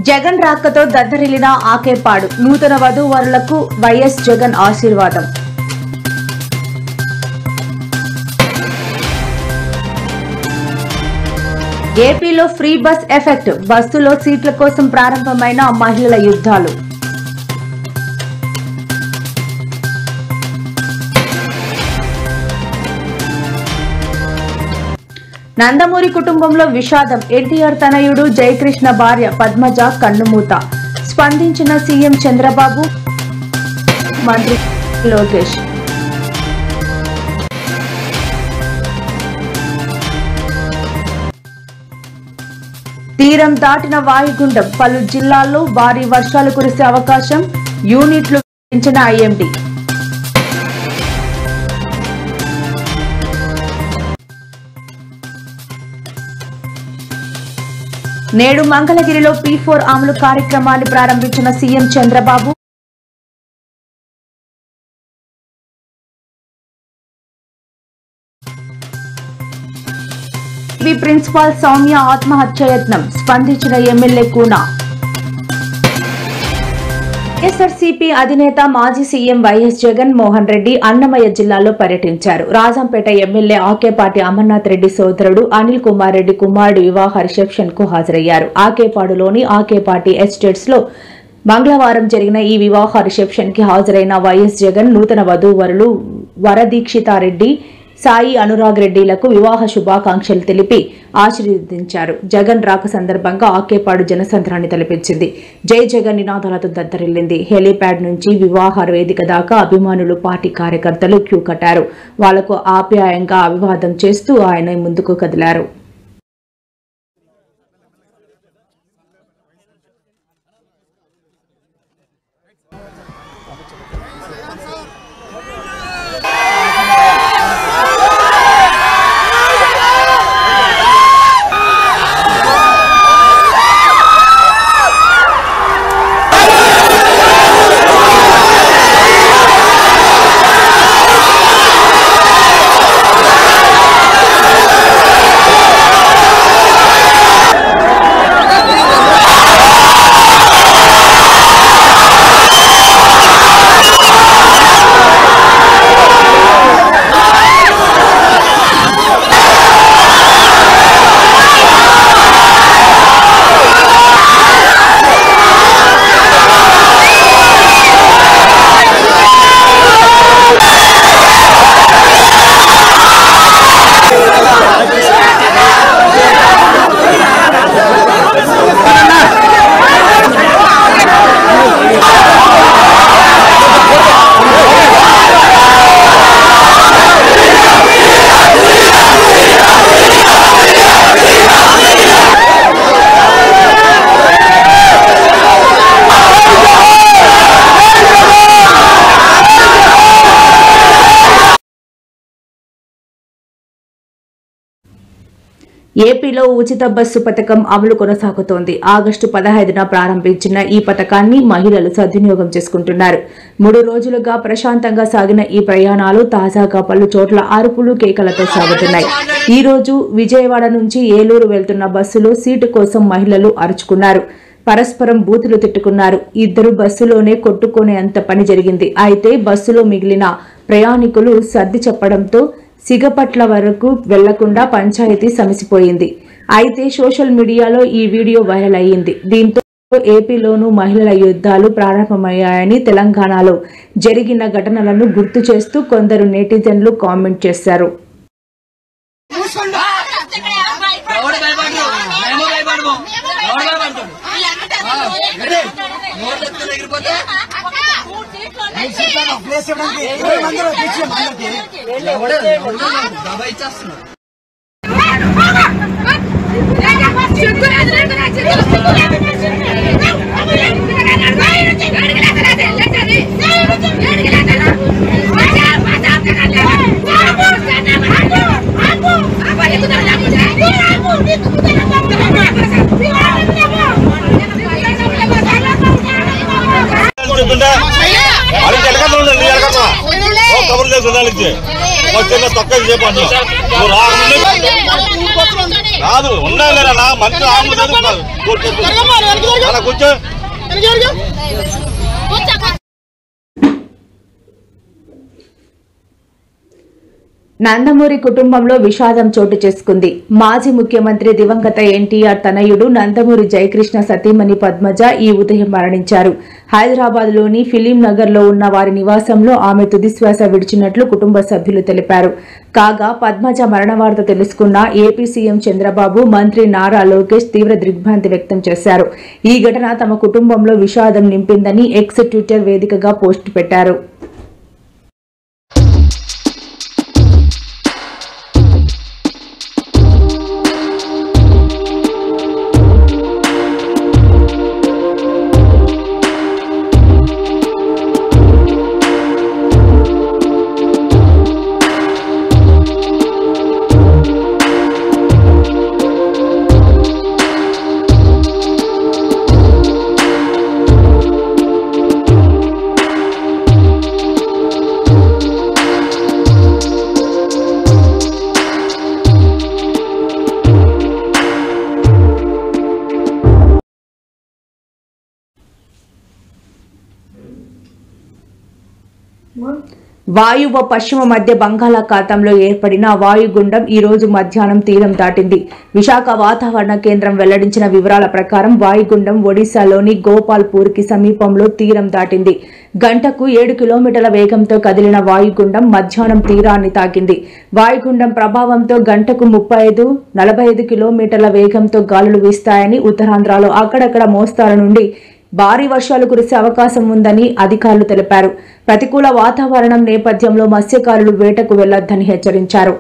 జగన్ రాకతో దద్దరిల్లిన ఆకేపాడు నూతన వధూవరులకు వైఎస్ జగన్ ఆశీర్వాదం. ఏపీలో ఫ్రీ బస్ ఎఫెక్ట్, బస్సులో సీట్ల కోసం ప్రారంభమైన మహిళల యుద్ధాలు. నందమూరి కుటుంబంలో విషాదం, ఎన్టీఆర్ తనయుడు జయకృష్ణ భార్య పద్మజ కన్నుమూత. స్పందించిన సీఎం చంద్రబాబు, మంత్రి లోకేష్. తీరం దాటిన వాయుగుండం, పలు జిల్లాల్లో భారీ వర్షాలు కురిసే అవకాశం, యూనిట్లు పెంచిన ఐఎండీ. నేడు మంగళగిరిలో P4 అమలు కార్యక్రమాన్ని ప్రారంభించిన సీఎం చంద్రబాబు. ప్రిన్సిపాల్ సౌమ్య ఆత్మహత్యాయత్నం, స్పందించిన ఎమ్మెల్యే కూనా. వైఎస్ఆర్సీపీ అధినేత మాజీ సీఎం వైఎస్ జగన్ మోహన్ రెడ్డి అన్నమయ్య జిల్లాలో పర్యటించారు. రాజంపేట ఎమ్మెల్యే ఆకేపాటి అమర్నాథ్ రెడ్డి సోదరుడు అనిల్ కుమార్ రెడ్డి కుమారుడు వివాహ రిసెప్షన్ కు హాజరయ్యారు. ఆకేపాడులోని ఆకేపాటి ఎస్టేట్స్ లో మంగళవారం జరిగిన ఈ వివాహ రిసెప్షన్ కి హాజరైన వైఎస్ జగన్ నూతన వధూవరులు వరదీక్షితారెడ్డి, సాయి అనురాగ్ రెడ్డిలకు వివాహ శుభాకాంక్షలు తెలిపి ఆశీర్వదించారు. జగన్ రాక సందర్భంగా ఆకేపాడు జనసంద్రాన్ని తలపించింది. జై జగన్ నినాదాలతో దద్దరిల్లింది. హెలీప్యాడ్ నుంచి వివాహ వేదిక దాకా అభిమానులు, పార్టీ కార్యకర్తలు క్యూ కట్టారు. వాళ్లకు ఆప్యాయంగా అభివాదం చేస్తూ ఆయన ముందుకు కదిలారు. ఏపీలో ఉచిత బస్సు పథకం అమలు కొనసాగుతోంది. ఆగస్టు 15న ప్రారంభించిన ఈ పథకాన్ని మహిళలు సద్వినియోగం చేసుకుంటున్నారు. 3 రోజులుగా ప్రశాంతంగా సాగిన ఈ ప్రయాణాలు తాజాగా పలు చోట్ల అరుపులు, కేకలతో సాగుతున్నాయి. ఈ రోజు విజయవాడ నుంచి ఏలూరు వెళ్తున్న బస్సులో సీటు కోసం మహిళలు అరుచుకున్నారు. పరస్పరం బూతులు తిట్టుకున్నారు. ఇద్దరు బస్సులోనే కొట్టుకునేంత పని జరిగింది. అయితే బస్సులో మిగిలిన ప్రయాణికులు సర్ది చెప్పడంతో సిగపట్ల వరకు వెళ్లకుండా పంచాయతీ సమసిపోయింది. అయితే సోషల్ మీడియాలో ఈ వీడియో వైరల్ అయ్యింది. దీంతో ఏపీలోనూ మహిళల యుద్ధాలు ప్రారంభమయ్యాయని తెలంగాణలో జరిగిన ఘటనలను గుర్తు చేస్తూ కొందరు నెటిజన్లు కామెంట్ చేశారు. కబుర్లు కాదు ఉండాలి మంచి కూర్చో. నందమూరి కుటుంబంలో విషాదం చోటు చేసుకుంది. మాజీ ముఖ్యమంత్రి దివంగత ఎన్టీఆర్ తనయుడు నందమూరి జయకృష్ణ సతీమణి పద్మజ ఈ ఉదయం మరణించారు. హైదరాబాద్ లోని ఫిలిం నగర్ లో ఉన్న వారి నివాసంలో ఆమె తుదిశ్వాస విడిచినట్లు కుటుంబ సభ్యులు తెలిపారు. కాగా పద్మజ మరణ వార్త తెలుసుకున్న ఏపీ సీఎం చంద్రబాబు, మంత్రి నారా లోకేష్ తీవ్ర దిగ్భ్రాంతి వ్యక్తం చేశారు. ఈ ఘటన తమ కుటుంబంలో విషాదం నింపిందని ఎక్స్ ట్విట్టర్ వేదికగా పోస్ట్ పెట్టారు. వాయువ్య పశ్చిమ మధ్య బంగాళాఖాతంలో ఏర్పడిన వాయుగుండం ఈ రోజు మధ్యాహ్నం తీరం దాటింది. విశాఖ వాతావరణ కేంద్రం వెల్లడించిన వివరాల ప్రకారం వాయుగుండం ఒడిశాలోని గోపాల్పూర్ కి సమీపంలో తీరం దాటింది. గంటకు 7 కిలోమీటర్ల వేగంతో కదిలిన వాయుగుండం మధ్యాహ్నం తీరాన్ని తాకింది. వాయుగుండం ప్రభావంతో గంటకు 35-45 కిలోమీటర్ల వేగంతో గాలులు వీస్తాయని, ఉత్తరాంధ్రలో అక్కడక్కడ మోస్తారు నుండి భారీ వర్షాలు కురిసే అవకాశం ఉందని అధికారులు తెలిపారు. ప్రతికూల వాతావరణం నేపథ్యంలో మత్స్యకారులు వేటకు వెళ్లొద్దని హెచ్చరించారు.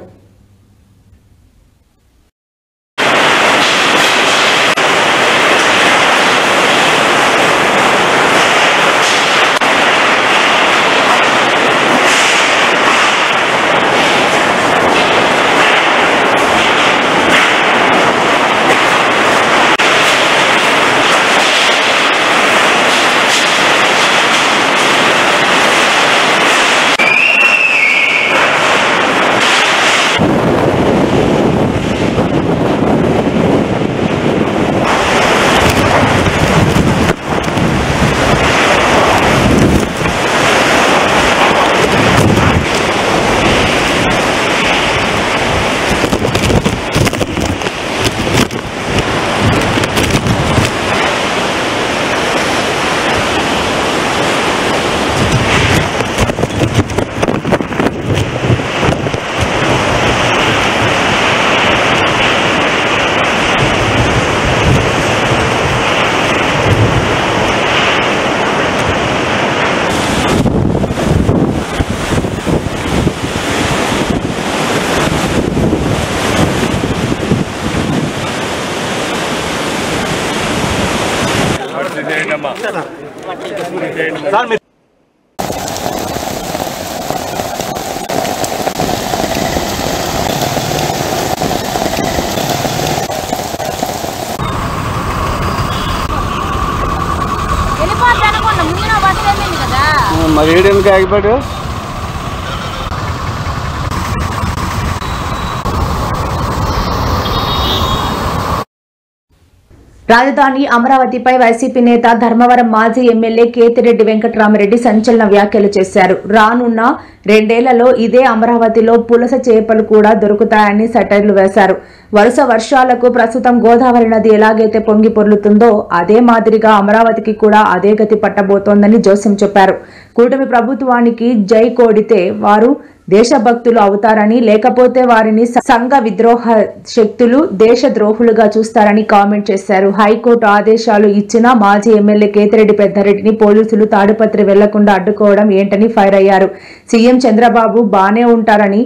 మరి ఏడెందుకు ఆగిపోయాడు? రాజధాని అమరావతిపై వైసీపీ నేత ధర్మవరం మాజీ ఎమ్మెల్యే కేతిరెడ్డి వెంకటరామరెడ్డి సంచలన వ్యాఖ్యలు చేశారు. రానున్న 2 ఏళ్లలో ఇదే అమరావతిలో పులస చేపలు కూడా దొరుకుతాయని సెటైర్లు వేశారు. వరుస వర్షాలకు ప్రస్తుతం గోదావరి నది ఎలాగైతే పొంగి పొర్లుతుందో అదే మాదిరిగా అమరావతికి కూడా అదే గతి పట్టబోతోందని జోస్యం చెప్పారు. కూటమి ప్రభుత్వానికి జై కోడితే వారు దేశభక్తులు అవుతారని, లేకపోతే వారిని సంఘ విద్రోహ శక్తులు దేశద్రోహులుగా చూస్తారని కామెంట్ చేశారు. హైకోర్టు ఆదేశాలు ఇచ్చినా మాజీ ఎమ్మెల్యే కేతిరెడ్డి పెద్దారెడ్డిని పోలీసులు తాడిపత్రి వెళ్లకుండా అడ్డుకోవడం ఏంటని ఫైర్ అయ్యారు. సీఎం చంద్రబాబు బానే ఉంటారని,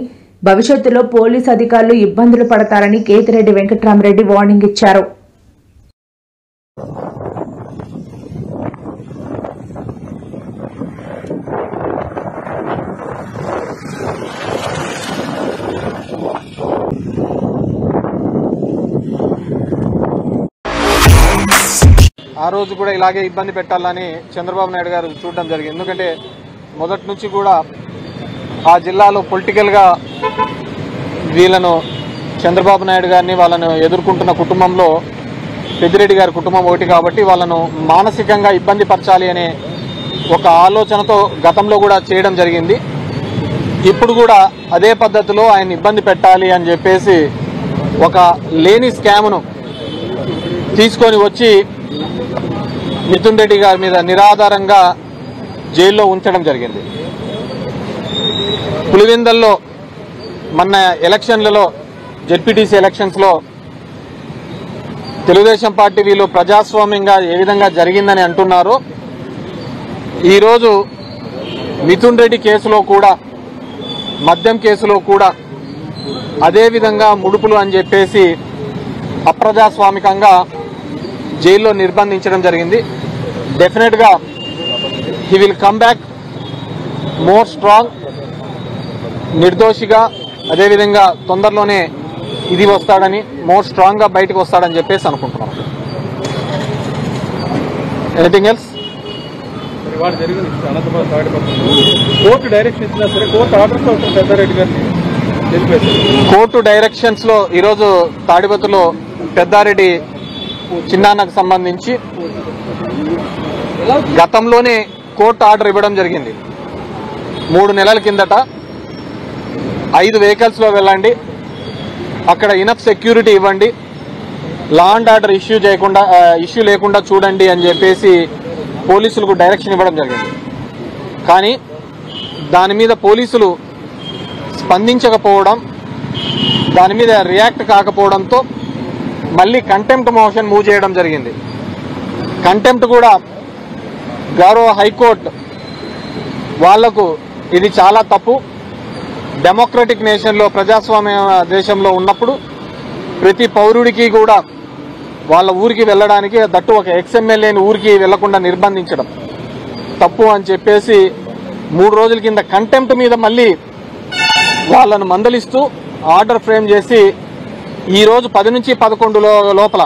భవిష్యత్తులో పోలీసు అధికారులు ఇబ్బందులు పడతారని కేతిరెడ్డి వెంకటరామరెడ్డి వార్నింగ్ ఇచ్చారు. ఆ రోజు కూడా ఇలాగే ఇబ్బంది పెట్టాలని చంద్రబాబు నాయుడు గారు చూడడం జరిగింది. ఎందుకంటే మొదటి నుంచి కూడా ఆ జిల్లాలో పొలిటికల్గా వీళ్ళను చంద్రబాబు నాయుడు గారిని వాళ్ళను ఎదుర్కొంటున్న కుటుంబంలో పెద్దిరెడ్డి గారి కుటుంబం ఒకటి కాబట్టి వాళ్ళను మానసికంగా ఇబ్బంది పరచాలి అనే ఒక ఆలోచనతో గతంలో కూడా చేయడం జరిగింది. ఇప్పుడు కూడా అదే పద్ధతిలో ఆయన ఇబ్బంది పెట్టాలి అని చెప్పేసి ఒక లేని స్కామ్ను తీసుకొని వచ్చి మిథున్ రెడ్డి గారి మీద నిరాధారంగా జైల్లో ఉంచడం జరిగింది. పులివెందల్లో మొన్న ఎలక్షన్లలో జెడ్పీటీసీ ఎలక్షన్స్లో తెలుగుదేశం పార్టీ వీళ్ళు ప్రజాస్వామ్యంగా ఏ విధంగా జరిగిందని అంటున్నారో ఈరోజు మిథున్ రెడ్డి కేసులో కూడా మద్యం కేసులో కూడా అదేవిధంగా ముడుపులు అని చెప్పేసి అప్రజాస్వామికంగా జైల్లో నిర్బంధించడం జరిగింది. డెఫినెట్గా he will come back more strong, నిర్దోషిగా, అదేవిధంగా తొందరలోనే ఇది వస్తాడని, మోర్ స్ట్రాంగ్ గా బయటకు వస్తాడని చెప్పేసి అనుకుంటున్నాం. Anything else? కోర్టు డైరెక్షన్ ఇచ్చినా సరే కోర్టు ఆర్డర్స్ అవుతుంది పెద్దారెడ్డి గారిని కోర్టు డైరెక్షన్స్ లో ఈరోజు తాడిపత్రిలో పెద్దారెడ్డి చిన్నాన్నకు సంబంధించి గతంలోనే కోర్టు ఆర్డర్ ఇవ్వడం జరిగింది. 3 నెలల కిందట 5 వెహికల్స్ లో వెళ్ళండి, అక్కడ ఇనఫ్ సెక్యూరిటీ ఇవ్వండి, లా అండ్ ఆర్డర్ ఇష్యూ లేకుండా చూడండి అని చెప్పేసి పోలీసులకు డైరెక్షన్ ఇవ్వడం జరిగింది. కానీ దాని మీద పోలీసులు స్పందించకపోవడం, దాని మీద రియాక్ట్ కాకపోవడంతో మళ్ళీ కంటెంప్ట్ మోషన్ మూవ్ చేయడం జరిగింది. కంటెంప్ట్ కూడా గౌరవ హైకోర్టు వాళ్లకు ఇది చాలా తప్పు, డెమోక్రటిక్ నేషన్లో ప్రజాస్వామ్య దేశంలో ఉన్నప్పుడు ప్రతి పౌరుడికి కూడా వాళ్ళ ఊరికి వెళ్ళడానికి, దట్టు ఒక ఎక్స్ఎమ్మెల్యేని ఊరికి వెళ్లకుండా నిర్బంధించడం తప్పు అని చెప్పేసి 3 రోజుల కింద కంటెంప్ట్ మీద మళ్ళీ వాళ్ళను మందలిస్తూ ఆర్డర్ ఫ్రేమ్ చేసి ఈరోజు 10 నుంచి 11 లోపల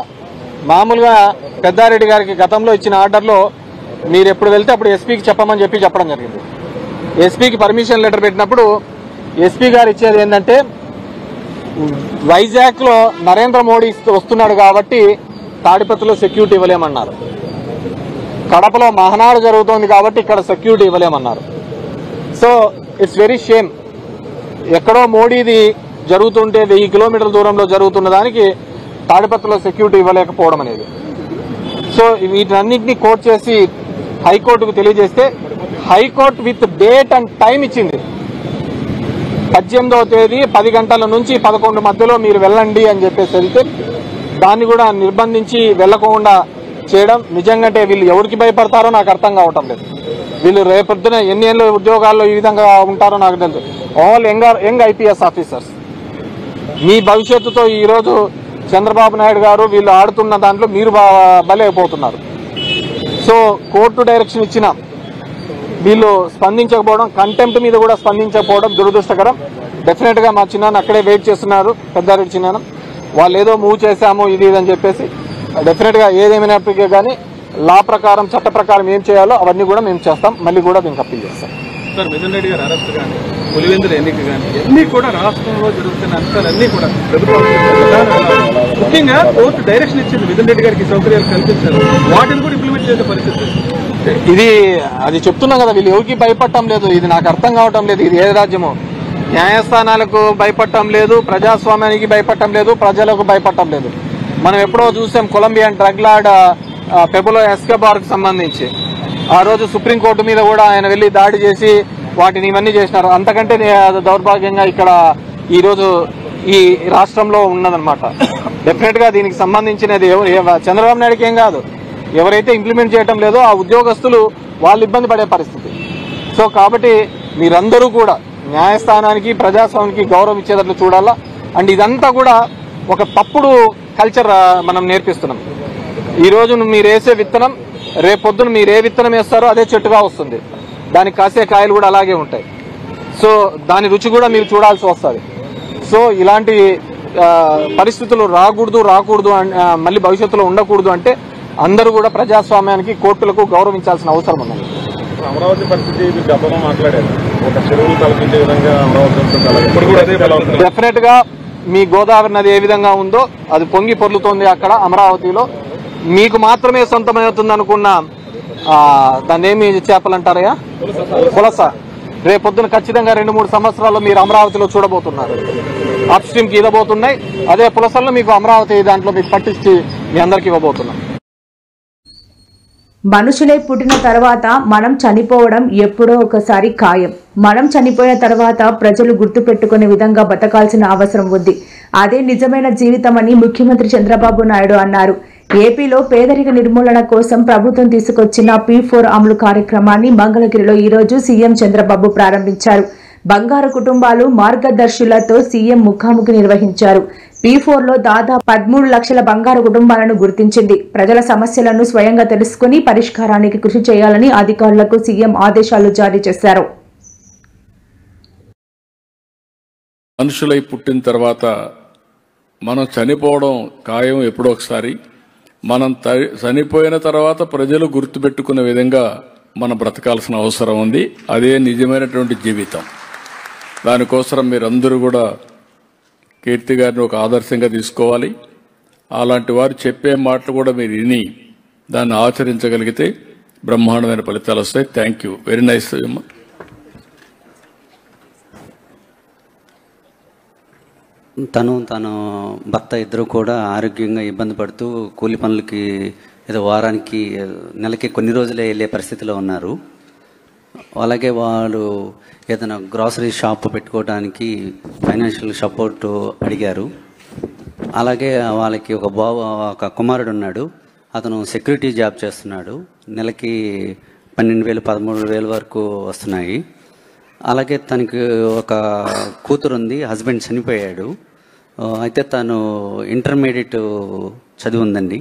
మామూలుగా పెద్దారెడ్డి గారికి గతంలో ఇచ్చిన ఆర్డర్లో మీరు ఎప్పుడు వెళ్తే అప్పుడు ఎస్పీకి చెప్పమని చెప్పడం జరిగింది. ఎస్పీకి పర్మిషన్ లెటర్ పెట్టినప్పుడు ఎస్పీ గారు ఇచ్చేది ఏంటంటే వైజాగ్ లో నరేంద్ర మోడీ వస్తున్నాడు కాబట్టి తాడిపత్రిలో సెక్యూరిటీ ఇవ్వలేమన్నారు, కడపలో మహనాడు జరుగుతోంది కాబట్టి ఇక్కడ సెక్యూరిటీ ఇవ్వలేమన్నారు. సో ఇట్స్ వెరీ షేమ్, ఎక్కడో మోడీది జరుగుతుంటే 1000 కిలోమీటర్ల దూరంలో జరుగుతున్న దానికి తాడిపత్రిలో సెక్యూరిటీ ఇవ్వలేకపోవడం అనేది. సో వీటన్నింటినీ కోర్టు చేసి హైకోర్టుకు తెలియజేస్తే high court with date and time ఇచ్చింది. 18వ తేదీ 10 గంటల నుంచి 11 మధ్యలో మీరు వెళ్ళండి అని చెప్పేసి వెళ్తే దాన్ని కూడా నిర్బంధించి వెళ్లకుండా చేయడం నిజంగా వీళ్ళు ఎవరికి భయపడతారో నాకు అర్థం కావటం లేదు. వీళ్ళు రేపొద్దున ఎన్ని ఏళ్ళ ఉద్యోగాల్లో ఈ విధంగా ఉంటారో నాకు తెలుసు. All young IPS officers. మీ భవిష్యత్తుతో ఈరోజు చంద్రబాబు నాయుడు గారు వీళ్ళు ఆడుతున్న దాంట్లో మీరు బలైపోతున్నారు. సో కోర్టు డైరెక్షన్ ఇచ్చిన వీళ్ళు స్పందించకపోవడం, కంటెంప్ట్ మీద కూడా స్పందించకపోవడం దురదృష్టకరం. డెఫినెట్ గా మా చిన్నాన్న అక్కడే వెయిట్ చేస్తున్నారు, పెద్దారెడ్డి చిన్నాన్న. వాళ్ళు ఏదో మూవ్ చేశాము ఇది అని చెప్పేసి డెఫినెట్ గా ఏదేమైనప్పటికీ కానీ లా ప్రకారం చట్ట ప్రకారం ఏం చేయాలో అవన్నీ కూడా మేము చేస్తాం. మళ్ళీ కూడా మేము అప్పీల్ చేస్తాం. సార్, మిథున్ రెడ్డి గారు అరెస్ట్ కానీ పులివెందుల ఎన్నిక కానీ అన్ని కూడా రాష్ట్రంలో జరుగుతున్న అంశాలన్నీ కూడా ప్రభుత్వం ముఖ్యంగా కోర్టు డైరెక్షన్ ఇచ్చింది మిథున్ రెడ్డి గారికి సౌకర్యాలు కల్పించారు, వాటిని కూడా ఇంప్లిమెంట్ చేసే పరిస్థితి. ఇది అది చెప్తున్నాం కదా, వీళ్ళు ఎవరికి భయపడటం లేదు. ఇది నాకు అర్థం కావటం లేదు. ఇది ఏ రాజ్యమో? న్యాయస్థానాలకు భయపడటం లేదు, ప్రజాస్వామ్యానికి భయపడటం లేదు, ప్రజలకు భయపడటం లేదు. మనం ఎప్పుడో చూసాం కొలంబియన్ డ్రగ్ లార్డ్ పెబులో ఎస్కోబార్ కు సంబంధించి ఆ రోజు సుప్రీంకోర్టు మీద కూడా ఆయన వెళ్లి దాడి చేసి వాటిని ఇవన్నీ చేసినారు. అంతకంటే దౌర్భాగ్యంగా ఇక్కడ ఈ రోజు ఈ రాష్ట్రంలో ఉన్నదన్నమాట. డెఫినెట్ గా దీనికి సంబంధించినది చంద్రబాబు నాయుడుకి ఏం కాదు, ఎవరైతే ఇంప్లిమెంట్ చేయడం లేదో ఆ ఉద్యోగస్తులు వాళ్ళు ఇబ్బంది పడే పరిస్థితి. సో కాబట్టి మీరందరూ కూడా న్యాయస్థానానికి ప్రజాస్వామ్యానికి గౌరవం ఇచ్చేటట్లు చూడాలా. అండ్ ఇదంతా కూడా ఒక తప్పుడు కల్చర్ మనం నేర్పిస్తున్నాం. ఈ రోజు మీరు వేసే విత్తనం రేపొద్దున మీరు ఏ విత్తనం వేస్తారో అదే చెట్టుగా వస్తుంది, దానికి కాసే కాయలు కూడా అలాగే ఉంటాయి. సో దాని రుచి కూడా మీరు చూడాల్సి వస్తుంది. సో ఇలాంటి పరిస్థితులు రాకూడదు మళ్ళీ భవిష్యత్తులో ఉండకూడదు అంటే అందరూ కూడా ప్రజాస్వామ్యానికి కోర్టులకు గౌరవించాల్సిన అవసరం ఉంది. అమరావతి పరిస్థితి గతంలో మాట్లాడారు, ఒక చెరువులు కల్పించే విధంగా అమరావతి డెఫినెట్ గా మీ గోదావరి నది ఏ విధంగా ఉందో అది పొంగి పొర్లుతోంది అక్కడ అమరావతిలో. మీకు మాత్రమే సొంతమవుతుంది అనుకున్న దాన్ని ఏమి చేపలు అంటారయ్యా, పులస, రేపొద్దున ఖచ్చితంగా 2-3 సంవత్సరాల్లో మీరు అమరావతిలో చూడబోతున్నారు. అప్ స్ట్రీమ్కి ఇవ్వబోతున్నాయి, అదే పులసల్లో మీకు అమరావతి దాంట్లో మీకు పట్టించి మీ అందరికి ఇవ్వబోతున్నాం. మనుషులే పుట్టిన తర్వాత మనం చనిపోవడం ఎప్పుడో ఒకసారి ఖాయం. మనం చనిపోయిన తర్వాత ప్రజలు గుర్తుపెట్టుకునే విధంగా బతకాల్సిన అవసరం ఉంది. అదే నిజమైన జీవితమని ముఖ్యమంత్రి చంద్రబాబు నాయుడు అన్నారు. ఏపీలో పేదరిక నిర్మూలన కోసం ప్రభుత్వం తీసుకొచ్చిన P4 అమలు కార్యక్రమాన్ని మంగళగిరిలో ఈరోజు సీఎం చంద్రబాబు ప్రారంభించారు. బంగారు కుటుంబాలు మార్గదర్శులతో సీఎం ముఖాముఖి నిర్వహించారు. P4లో దాదాపు 13 లక్షల బంగారు కుటుంబాలను గుర్తించింది. ప్రజల సమస్యలను స్వయంగా తెలుసుకుని పరిష్కారానికి కృషి చేయాలని అధికారులకు సీఎం ఆదేశాలు జారీ చేశారు. మనుషులై పుట్టిన తర్వాత మనం చనిపోవడం ఖాయం ఎప్పుడో ఒకసారి. మనం చనిపోయిన తర్వాత ప్రజలు గుర్తుపెట్టుకునే విధంగా మనం బ్రతకాల్సిన అవసరం ఉంది. అదే నిజమైనటువంటి జీవితం. దానికోసం మీరందరూ కూడా కీర్తి గారిని ఒక ఆదర్శంగా తీసుకోవాలి. అలాంటి వారు చెప్పే మాటలు కూడా మీరు విని దాన్ని ఆచరించగలిగితే బ్రహ్మాండమైన ఫలితాలు వస్తాయి. Thank you, very nice. తను భర్త ఇద్దరు కూడా ఆరోగ్యంగా ఇబ్బంది పడుతూ కూలి పనులకి ఏదో వారానికి నెలకి కొన్ని రోజులే వెళ్ళే పరిస్థితిలో ఉన్నారు. అలాగే వాళ్ళు ఏదైనా గ్రాసరీ షాప్ పెట్టుకోవడానికి ఫైనాన్షియల్ సపోర్ట్ అడిగారు. అలాగే వాళ్ళకి ఒక కుమారుడు ఉన్నాడు. అతను సెక్యూరిటీ జాబ్ చేస్తున్నాడు. నెలకి 12,000 13,000 వరకు వస్తున్నాయి. అలాగే తనకి ఒక కూతురు ఉంది, హస్బెండ్ చనిపోయాడు. అయితే తను ఇంటర్మీడియట్ చదివి ఉందండి.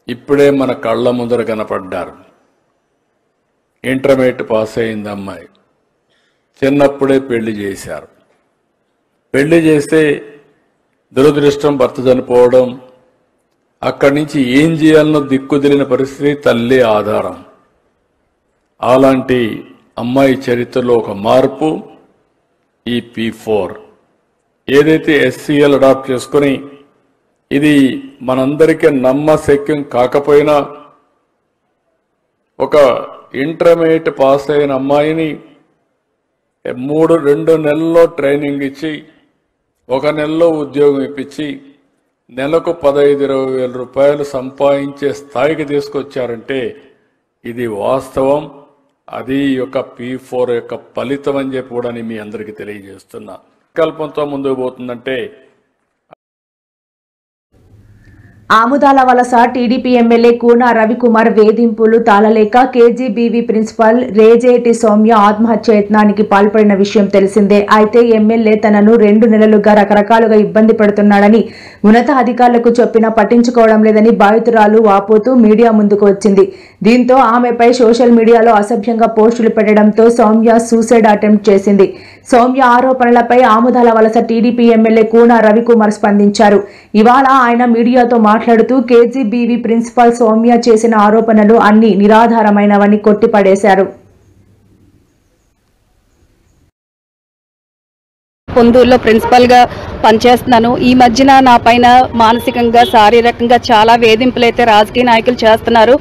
ఇప్పుడే మన కళ్ళ ముందర కనపడ్డారు. ఇంటర్మీడియట్ పాస్ అయింది అమ్మాయి. చిన్నప్పుడే పెళ్లి చేశారు. పెళ్లి చేస్తే దురదృష్టం భర్త చనిపోవడం, అక్కడి నుంచి ఏం చేయాలనో దిక్కుదిలిన పరిస్థితి తల్లి ఆధారం. అలాంటి అమ్మాయి చరిత్రలో ఒక మార్పు ఈ P4 ఏదైతే SCL అడాప్ట్ చేసుకుని, ఇది మనందరికీ నమ్మశక్యం కాకపోయినా ఒక ఇంటర్మీడియట్ పాస్ అయిన అమ్మాయిని 2 నెలల్లో ట్రైనింగ్ ఇచ్చి 1 నెలలో ఉద్యోగం ఇప్పించి నెలకు 15-20 వేల రూపాయలు సంపాదించే స్థాయికి తీసుకొచ్చారంటే ఇది వాస్తవం. అది యొక్క P4 యొక్క ఫలితం అని చెప్పి కూడా మీ అందరికీ తెలియజేస్తున్నా. కల్పంతో ముందుకు పోతుందంటే ఆముదాల వలస టీడీపీ ఎమ్మెల్యే కూన రవికుమార్ వేధింపులు తాళలేక కేజీబీవీ ప్రిన్సిపల్ రేజేటి సౌమ్య ఆత్మహత్య యత్నానికి పాల్పడిన విషయం తెలిసిందే. అయితే ఎమ్మెల్యే తనను 2 నెలలుగా రకరకాలుగా ఇబ్బంది పెడుతున్నాడని ఉన్నత అధికారులకు చెప్పినా పట్టించుకోవడం లేదని బాధితురాలు వాపోతూ మీడియా ముందుకు వచ్చింది. దీంతో ఆమెపై సోషల్ మీడియాలో అసభ్యంగా పోస్టులు పెట్టడంతో సౌమ్య సూసైడ్ అటెంప్ట్ చేసింది. సౌమ్య ఆరోపణలపై ఆముదాల వలస టీడీపీ ఎమ్మెల్యే కూన రవికుమార్ స్పందించారు. ఇవాళ ఆయన మీడియాతో మాట్లాడుతూ కేజీబీవీ ప్రిన్సిపల్ సౌమ్య చేసిన ఆరోపణలు అన్ని నిరాధారమైనవని కొట్టిపడేశారు. పొందూరులో ప్రిన్సిపల్గా పనిచేస్తున్నాను. ఈ మధ్యన నా పైన మానసికంగా శారీరకంగా చాలా వేధింపులైతే రాజకీయ నాయకులు చేస్తున్నారు.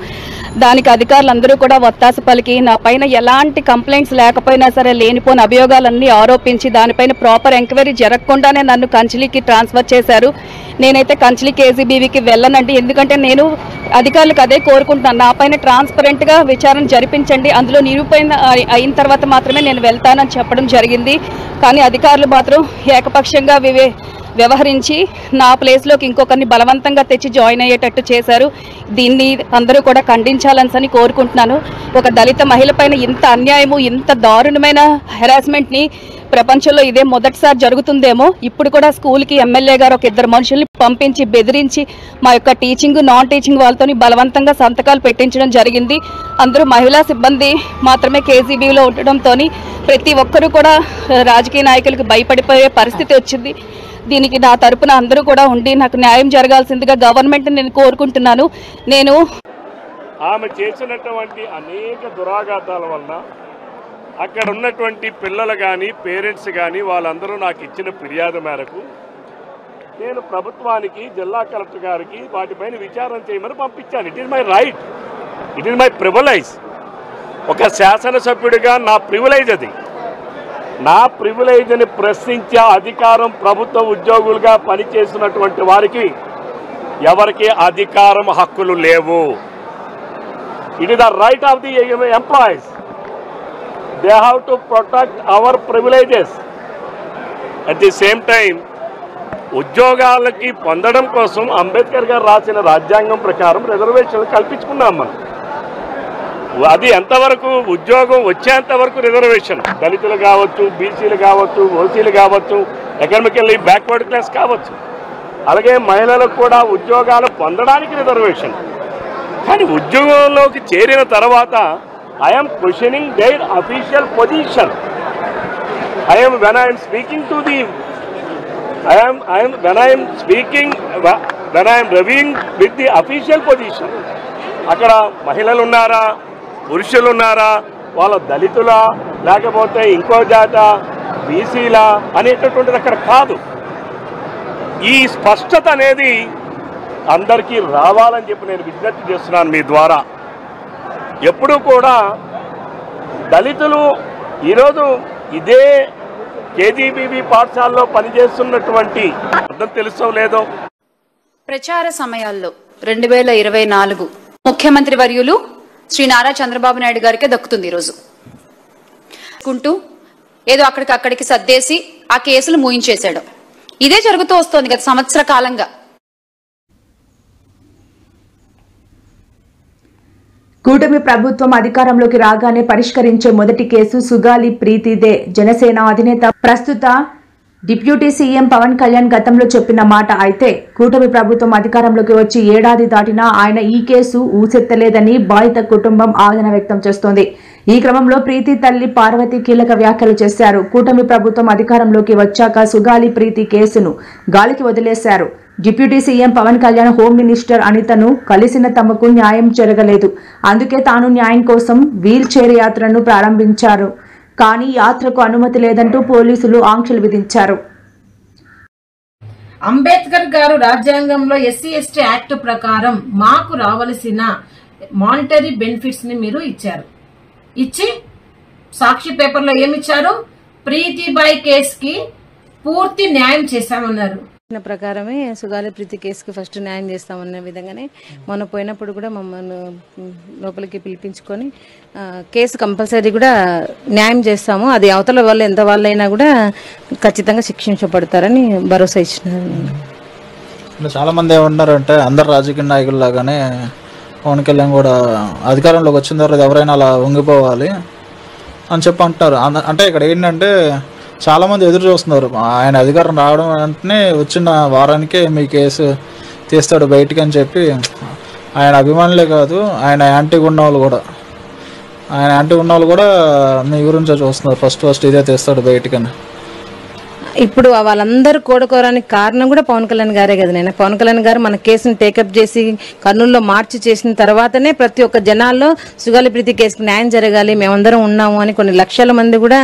దానికి అధికారులందరూ కూడా ఒత్తాస పలికి నా పైన ఎలాంటి కంప్లైంట్స్ లేకపోయినా సరే లేనిపోని అభియోగాలన్నీ ఆరోపించి దానిపైన ప్రాపర్ ఎంక్వైరీ జరగకుండానే నన్ను కంచిలికి ట్రాన్స్ఫర్ చేశారు. నేనైతే కంచిలి కేజీబీవీకి వెళ్ళనండి. ఎందుకంటే నేను అధికారులకు అదే కోరుకుంటున్నాను. నా పైన ట్రాన్స్పరెంట్గా విచారణ జరిపించండి, అందులో నిరూపణ అయిన తర్వాత మాత్రమే నేను వెళ్తానని చెప్పడం జరిగింది. కానీ అధికారులు మాత్రం ఏకపక్షంగా వ్యవహరించి నా ప్లేస్లోకి ఇంకొకరిని బలవంతంగా తెచ్చి జాయిన్ అయ్యేటట్టు చేశారు. దీన్ని అందరూ కూడా ఖండించాలని కోరుకుంటున్నాను. ఒక దళిత మహిళ పైన ఇంత అన్యాయము, ఇంత దారుణమైన హెరాస్మెంట్ని ప్రపంచంలో ఇదే మొదటిసారి జరుగుతుందేమో. ఇప్పుడు కూడా స్కూల్కి ఎమ్మెల్యే గారు ఒక 2 మనుషుల్ని పంపించి బెదిరించి మా యొక్క టీచింగ్ నాన్ టీచింగ్ వాళ్ళతో బలవంతంగా సంతకాలు పెట్టించడం జరిగింది. అందరూ మహిళా సిబ్బంది మాత్రమే కేజీబీలో ఉండడంతో ప్రతి ఒక్కరూ కూడా రాజకీయ నాయకులకు భయపడిపోయే పరిస్థితి వచ్చింది. దీనికి నా తరపున అందరూ కూడా ఉండి నాకు న్యాయం జరగాల్సిందిగా గవర్నమెంట్ నేను కోరుకుంటున్నాను. నేను ఆమె చేసినటువంటి అనేక దురాఘాతాల వలన అక్కడ ఉన్నటువంటి పిల్లలు కానీ పేరెంట్స్ కానీ వాళ్ళందరూ నాకు ఇచ్చిన ఫిర్యాదు మేరకు నేను ప్రభుత్వానికి జిల్లా కలెక్టర్ గారికి వాటిపైన విచారణ చేయమని పంపించాను. It is my right, it is my privilege. ఒక శాసనసభ్యుడిగా నా ప్రివిలైజ్ అది. నా ప్రివిలైజ్ని ప్రశ్నించే అధికారం ప్రభుత్వ ఉద్యోగులుగా పనిచేస్తున్నటువంటి వారికి ఎవరికి అధికారం హక్కులు లేవు. It is the right of the employees. They have to protect our privileges. At the same time ఉద్యోగాలకి పొందడం కోసం అంబేద్కర్ గారు రాసిన రాజ్యాంగం ప్రకారం రిజర్వేషన్లు కల్పించుకున్నాం మనం. అది ఎంతవరకు ఉద్యోగం వచ్చేంత వరకు రిజర్వేషన్, దళితులు కావచ్చు, బీసీలు కావచ్చు, ఓసీలు కావచ్చు, ఎకనామికల్లీ బ్యాక్వర్డ్ క్లాస్ కావచ్చు, అలాగే మహిళలకు కూడా ఉద్యోగాలు పొందడానికి రిజర్వేషన్. కానీ ఉద్యోగంలోకి చేరిన తర్వాత I'm questioning their official position. when I am reviewing with the official position, అక్కడ మహిళలు ఉన్నారా, పురుషులు ఉన్నారా, వాళ్ళ దళితులా లేకపోతే ఇంకో జాత, బీసీలా అనేటటువంటిది అక్కడ కాదు. ఈ స్పష్టత అనేది అందరికీ రావాలని చెప్పి నేను విజ్ఞప్తి చేస్తున్నాను మీ ద్వారా. ఎప్పుడూ కూడా దళితులు ఈరోజు ఇదే కేజీబీబీ పాఠశాలలో పనిచేస్తున్నటువంటి అర్థం తెలుసో లేదో. ప్రచార సమయాల్లో 2024 ముఖ్యమంత్రి వర్యులు శ్రీ నారా చంద్రబాబు నాయుడు గారికే దక్కుతుంది ఈరోజు. ఏదో అక్కడికి సర్దేసి ఆ కేసులు మూయించేశాడు. ఇదే జరుగుతూ వస్తోంది గత సంవత్సర కాలంగా. కూటమి ప్రభుత్వం అధికారంలోకి రాగానే పరిష్కరించే మొదటి కేసు సుగాలి ప్రీతిదే. జనసేన అధినేత ప్రస్తుత డిప్యూటీ సీఎం పవన్ కళ్యాణ్ గతంలో చెప్పిన మాట అయితే, కూటమి ప్రభుత్వం అధికారంలోకి వచ్చి ఏడాది దాటినా ఆయన ఈ కేసు ఊసెత్తలేదని బాధిత కుటుంబం ఆవేదన వ్యక్తం చేస్తోంది. ఈ క్రమంలో ప్రీతి తల్లి పార్వతి కీలక వ్యాఖ్యలు చేశారు. కూటమి ప్రభుత్వం అధికారంలోకి వచ్చాక సుగాలి ప్రీతి కేసును గాలికి వదిలేశారు. Deputy CM Pawan Kalyan home minister అనితను కలిసిన తమకు న్యాయం జరగలేదు, అందుకే తాను న్యాయం కోసం వీల్ చైర్ యాత్రను ప్రారంభించారు. కానీ యాత్రకు అనుమతి లేదంటూ పోలీసులు ఆంక్షలు విధించారు. అంబేద్కర్ గారు రాజ్యాంగంలో ఎస్సీ ఎస్టీ యాక్ట్ ప్రకారం మాకు రావలసిన మానిటరీ బెనిఫిట్స్ ని మీరు ఇచ్చారు. ఇచ్చి సాక్షి పేపర్లో ఏమిచ్చారు? ప్రీతిబాయి కేసుకి పూర్తి న్యాయం చేశామన్నారు. ప్రకారమే సుగాలి ప్రీతి కేసుకి ఫస్ట్ న్యాయం చేస్తామన్న విధంగానే మొన్న పోయినప్పుడు కూడా మమ్మల్ని లోపలికి పిలిపించుకొని కేసు కంపల్సరీ కూడా న్యాయం చేస్తాము, అది అవతల వాళ్ళు ఎంత వాళ్ళైనా కూడా ఖచ్చితంగా శిక్షించబడతారని భరోసా ఇచ్చినారు. చాలా మంది ఏమన్నారంటే అందరు రాజకీయ నాయకుల్లాగానే పవన్ కళ్యాణ్ కూడా అధికారంలోకి వచ్చిన తర్వాత ఎవరైనా అలా వంగిపోవాలి అని చెప్పి అంటున్నారు. అంటే ఇక్కడ ఏంటంటే చాలా మంది ఎదురు చూస్తున్నారు. ఆయన అధికారం రావడం వెంటనే వచ్చిన వారానికే మీ కేసు తీస్తాడు బయటికి అని చెప్పి ఆయన అభిమానులే కాదు, ఆయన యాంటీగా ఉన్న వాళ్ళు కూడా మీ గురించే చూస్తున్నారు. ఫస్ట్ ఇదే తీస్తాడు బయటికని. ఇప్పుడు వాళ్ళందరూ కోరుకోవడానికి కారణం కూడా పవన్ కళ్యాణ్ గారే కదా. నేను పవన్ కళ్యాణ్ గారు మన కేసును టేకప్ చేసి కర్నూలులో మార్చి చేసిన తర్వాతనే ప్రతి ఒక్క జనాల్లో సుగాలి ప్రీతి కేసుకు న్యాయం జరగాలి, మేమందరం ఉన్నాము అని కొన్ని లక్షల మంది కూడా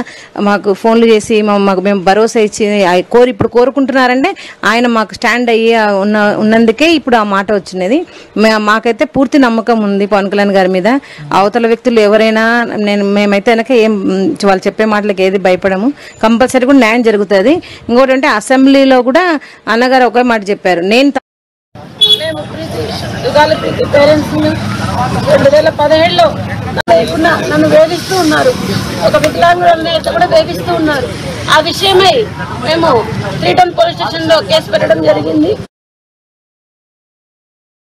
మాకు ఫోన్లు చేసి మేము భరోసా ఇచ్చి ఇప్పుడు కోరుకుంటున్నారంటే ఆయన మాకు స్టాండ్ అయ్యి ఉన్నందుకే ఇప్పుడు ఆ మాట వచ్చినది. మాకైతే పూర్తి నమ్మకం ఉంది పవన్ కళ్యాణ్ గారి మీద. అవతల వ్యక్తులు ఎవరైనా మేమైతే కనుక ఏం వాళ్ళు చెప్పే మాటలకు ఏది భయపడము, కంపల్సరీ కూడా న్యాయం జరుగుతుంది. ఇంకోటి అంటే అసెంబ్లీలో కూడా అన్నగారు ఒకే మాట చెప్పారు, నేను సుగాలి ప్రీతి పేరెంట్స్ 2017లో నన్ను వేధిస్తూ ఉన్నారు, ఒక వికలాంగురాలని కూడా వేధిస్తూ ఉన్నారు. ఆ విషయమై మేము 3 టౌన్ పోలీస్ స్టేషన్ లో కేసు పెట్టడం జరిగింది.